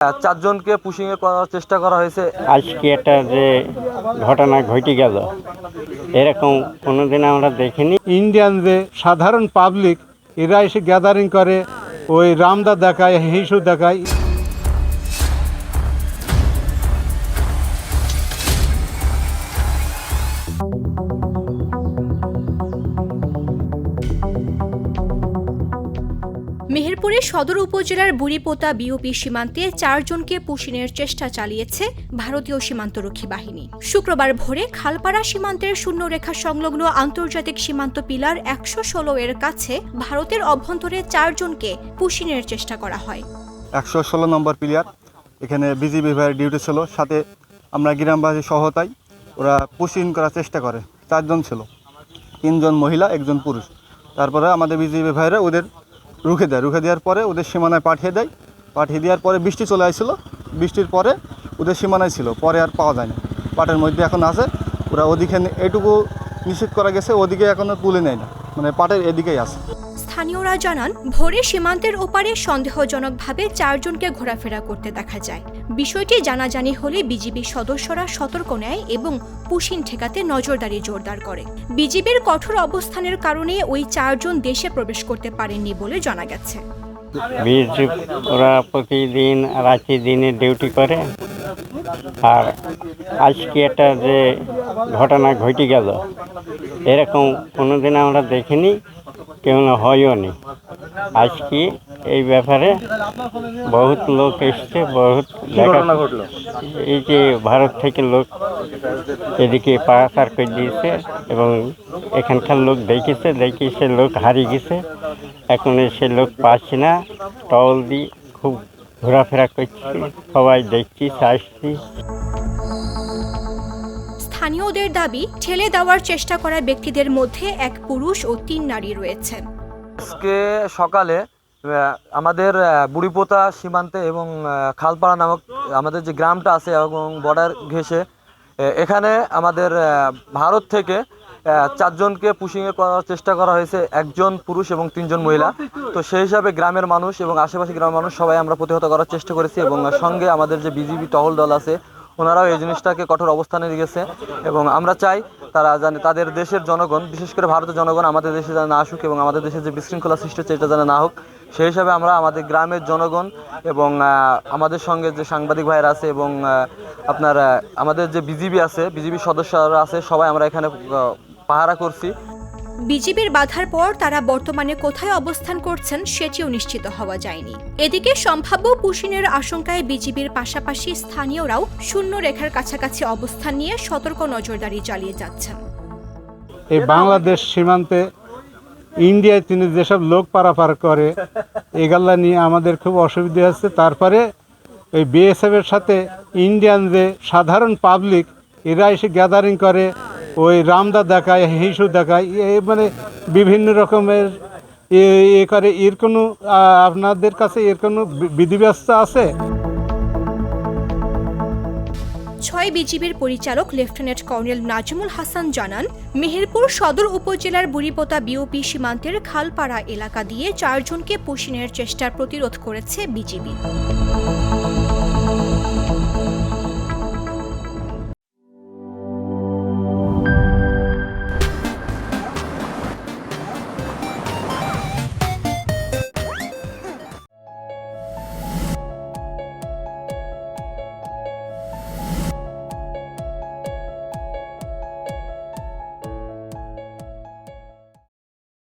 চারজনকে পুশিং এ করার চেষ্টা করা হয়েছে। আজকে একটা যে ঘটনা ঘটে গেল, এরকম কোনোদিন আমরা দেখিনি। ইন্ডিয়ান যে সাধারণ পাবলিক এরা এসে গ্যাদারিং করে, ওই রামদা দেখায়, হিসু দেখায়। মেহেরপুরের সদর উপজেলার বুড়িপোতা বিওপি সীমান্তে ৪ জনকে পুশিনের চেষ্টা চালিয়েছে ভারতীয় সীমান্তরক্ষী বাহিনী। শুক্রবার ভোরে খালপাড়া সীমান্তের শূন্যরেখা সংলগ্ন আন্তর্জাতিক সীমান্ত পিলার ১১৬ এর কাছে ভারতের অভ্যন্তরে ৪ জনকে পুশিনের চেষ্টা করা হয়। ১১৬ নম্বর পিলার, এখানে বিজিবি ভাইয়ের ডিউটি ছিল, সাথে আমরা গ্রামবাসী সহায়তায় ওরা পুশিং করার চেষ্টা করে। ৪ জন ছিল, ৩ জন মহিলা, ১ জন পুরুষ। তারপরে আমাদের বিজিবি ভাইরা ওদের রুখে দেওয়ার পরে ওদের সীমানায় পাঠিয়ে দেওয়ার পরে বৃষ্টি চলে আসছিলো। বৃষ্টির পরে ওদের সীমানায় ছিল, পরে আর পাওয়া যায় না। পাটের মধ্যে এখন আছে, ওরা ওদিকে এটুকু নিষেধ করা গেছে, ওদিকে এখনও তুলে নেয় না, মানে পাটের এদিকেই আছে। স্থানীয়রা জানান, ভোরে সীমান্তের ওপারে সন্দেহজনকভাবে ৪ জনকে ঘোরাফেরা করতে দেখা যায়। বিষয়টি জানাজানি হলে বিজিবি সদস্যরা সতর্ক নেয় এবং পুশিং ঠেকাতে নজরদারি জোরদার করে। বিজিবির কঠোর অবস্থানের কারণে ওই ৪ জন দেশে প্রবেশ করতে পারেননি বলে জানা গেছে। ওরা প্রতিদিন রাতে দিনে ডিউটি করে, আর আজকে একটা যে ঘটনা ঘটে গেল, এরকম কোনোদিন আমরা দেখিনি, কেউ হয়ও নি। আজকে এই ব্যাপারে বহুত লোক এসছে, বহুত ঘটনা ঘটলো। এই যে ভারত থেকে লোক এদিকে পারাপার করে দিয়েছে এবং এখানকার লোক দেখেছে লোক হারিয়ে গেছে। এখন সে লোক পাচ্ছি না, টল দিয়ে খুব ঘোরাফেরা করছি, সবাই দেখছি, আসছি। স্থানীয়দের দাবি, ঠেলে দেওয়ার চেষ্টা করা ব্যক্তিদের মধ্যে ১ পুরুষ ও ৩ নারী রয়েছেন। আজকে সকালে আমাদের বুড়িপোতা সীমান্তে এবং খালপাড়া নামক আমাদের যে গ্রামটা আছে এবং বর্ডার ঘেঁষে এখানে আমাদের ভারত থেকে ৪ জনকে পুশিং এ করার চেষ্টা করা হয়েছে, ১ জন পুরুষ এবং ৩ জন মহিলা। তো সেই হিসাবে গ্রামের মানুষ এবং আশেপাশে গ্রামের মানুষ সবাই আমরা প্রতিহত করার চেষ্টা করেছি এবং সঙ্গে আমাদের যে বিজিবি টহল দল আছে ওনারাও এই জিনিসটাকে কঠোর অবস্থানে রেখেছে এবং আমরা চাই তারা জানে তাদের দেশের জনগণ, বিশেষ করে ভারতের জনগণ আমাদের দেশে যেন না আসুক এবং আমাদের দেশে যে বিশৃঙ্খলা সৃষ্টি হচ্ছে এটা যেন না হোক। সেই হিসাবে আমরা আমাদের গ্রামের জনগণ এবং আমাদের সঙ্গে যে সাংবাদিক ভাইয়েরা আছে এবং আপনার আমাদের যে বিজিবি আছে, বিজিবি সদস্যরা আছে, সবাই আমরা এখানে পাহারা করছি। বিজিবির বাধার পর তারা বর্তমানে কোথায় অবস্থান করছেন সেটিও নিশ্চিত হওয়া যায়নি। এদিকে সম্ভাব্য পুশিংয়ের আশঙ্কায় বিজিবির পাশাপাশি স্থানীয়রাও শূন্য রেখার কাছাকাছি অবস্থান নিয়ে সতর্ক নজরদারি চালিয়ে যাচ্ছেন। এই বাংলাদেশ সীমান্তে ইন্ডিয়ায় তিনি যেসব লোক পারাপার করে, এগুলা নিয়ে আমাদের খুব অসুবিধা হচ্ছে। তারপরে ওই বিএসএফ এর সাথে ইন্ডিয়ান যে সাধারণ পাবলিক এরা এসে গ্যাদারিং করে, ওই রামদা দেখায়, হিসু দেখায়, মানে বিভিন্ন রকমের এ করে। এর কোনো আপনাদের কাছে এর কোনো বিধিব্যবস্থা আছে? ৬ বিজিবির পরিচালক লেফটেন্যান্ট কর্নেল নাজমুল হাসান জানান, মেহেরপুর সদর উপজেলার বুড়িপোতা বিওপি সীমান্তের খালপাড়া এলাকা দিয়ে ৪ জনকে পুশিংয়ের চেষ্টার প্রতিরোধ করেছে বিজিবি।